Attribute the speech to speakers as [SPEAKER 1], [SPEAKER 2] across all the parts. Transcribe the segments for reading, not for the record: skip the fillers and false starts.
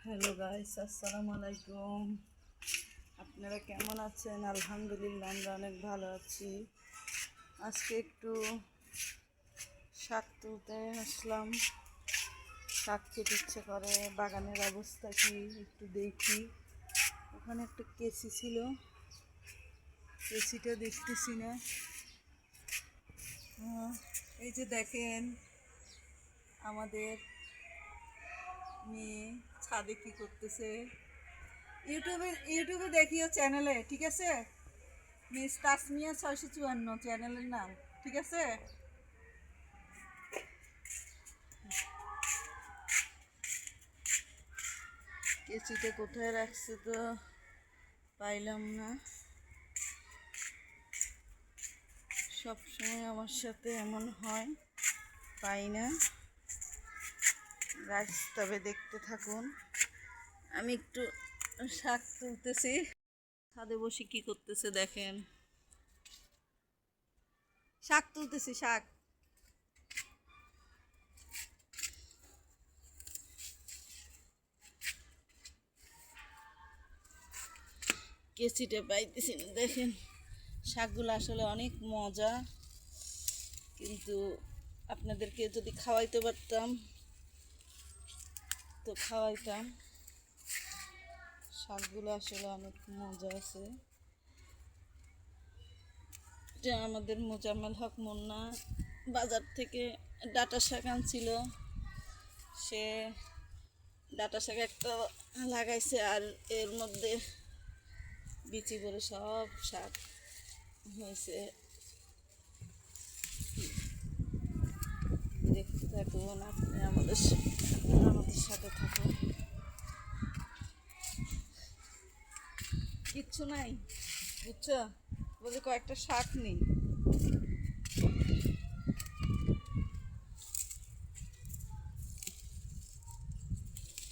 [SPEAKER 1] Hello guys, আসসালামু আলাইকুম। আপনারা কেমন আছেন? আলহামদুলিল্লাহ, আমরা অনেক ভালো আছি। আজকে একটু শাক তুলতে আসলাম। শাক খেতে ইচ্ছে করে, বাগানের অবস্থা কি একটু দেখি। ওখানে একটা কেসি ছিল, কেসিটা দেখতেছি না। এই যে দেখেন, আমাদের মেয়ে ছাদে কি করতেছে। ইউটিউবে দেখিও চ্যানেলে, ঠিক আছে? মিস তাসমিয়া 654 চ্যানেলের নাম, ঠিক আছে? কেচিটা কোথায় রাখছে তো পাইলাম না। সব সময় আমার সাথে এমন হয়, পাই না গাছ। তবে দেখতে থাকুন, আমি একটু শাক তুলতেছি। ছাদে বসে কি করতেছে দেখেন, শাক তুলতেছি, শাক। কেচিটা পাইতেছি না। দেখেন, শাকগুলো আসলে অনেক মজা, কিন্তু আপনাদেরকে যদি খাওয়াইতে পারতাম তো খাওয়াইতাম। শাকগুলো আসলে অনেক মজা আছে। যে আমাদের মোজাম্মেল হক মুন্না বাজার থেকে ডাঁটা শাক আনছিল। সে ডাঁটা শাক একটা লাগাইছে, আর এর মধ্যে বিচি করে সব শাক হয়েছে। দেখতে থাকুন, আপনি আমাদের সাথে থাকুন। কিচ্ছু নাই, বুঝছো? বলে কয়েকটা শাক নেই।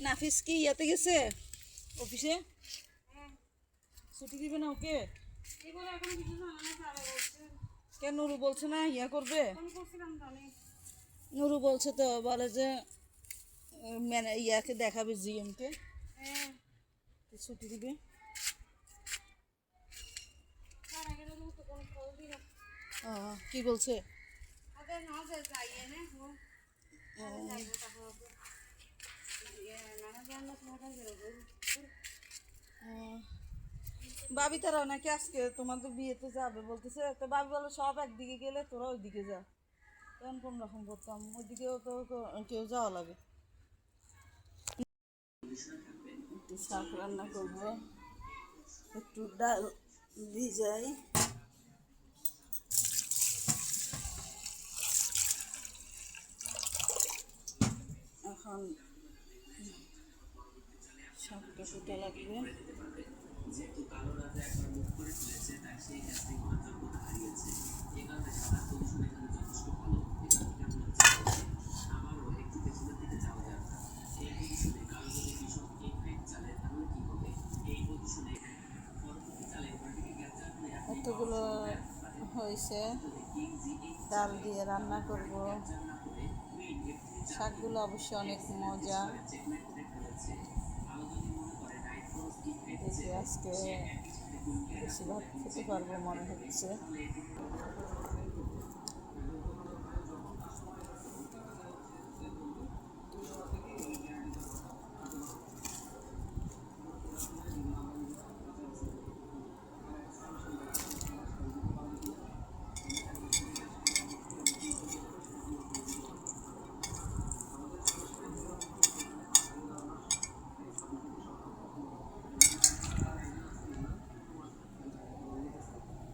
[SPEAKER 1] নাফিস কি ইয়াতে গেছে অফিসে? ছুটি দিবে না ওকে? কেন, নুরু বলছে না ইয়া করবে? নুরু বলছে তো, বলে যে ইয়াকে দেখাবে, জিএমকে ছুটি দিবে। কি বলছে? ভাবি তারাও নাকি আজকে তোমাদের বিয়েতে যাবে বলতেছে। তো ভাবি বলো সব একদিকে গেলে তোরা ওইদিকে যা। তখন কোন রকম করতাম, ওইদিকেও তো কেউ যাওয়া লাগে। একটু শাক রান্না করবো, একটু ডাল ভিজাই। এখন শাকটা ফুটে লাগবে। এতগুলো হয়েছে, ডাল দিয়ে রান্না করব। শাকগুলো অবশ্য অনেক মজা। দেখি আজকে বেশি ভাত খেতে পারবো মনে হচ্ছে।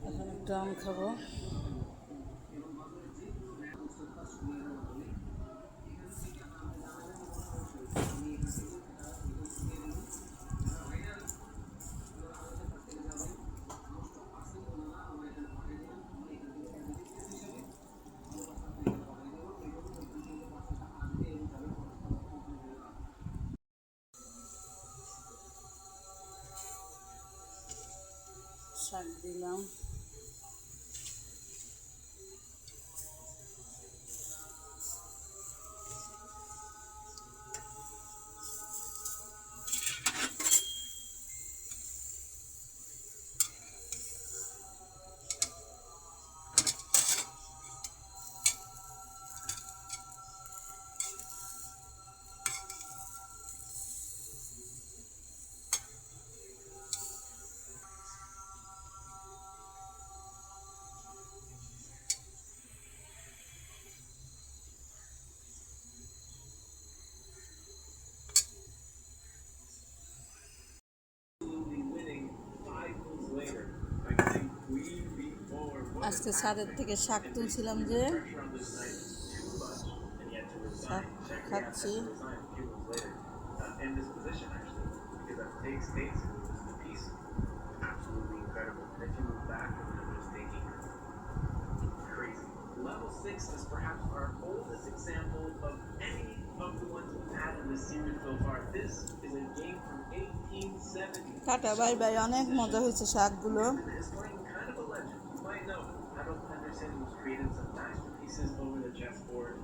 [SPEAKER 1] এখন একটু আম খাবো। শাক দিলাম, আজকে ছাদের থেকে শাক তুলছিলাম যে শাক খাচ্ছি।
[SPEAKER 2] Level 6 is perhaps our oldest example of any of the ones we've had in this series so far. This is a game from 1870.
[SPEAKER 1] Tata bye bye, অনেক মজা হয়েছে শাকগুলো।
[SPEAKER 2] It's like kind of a legend. You might know Adolf Henderson was created some masterpieces over the chessboard.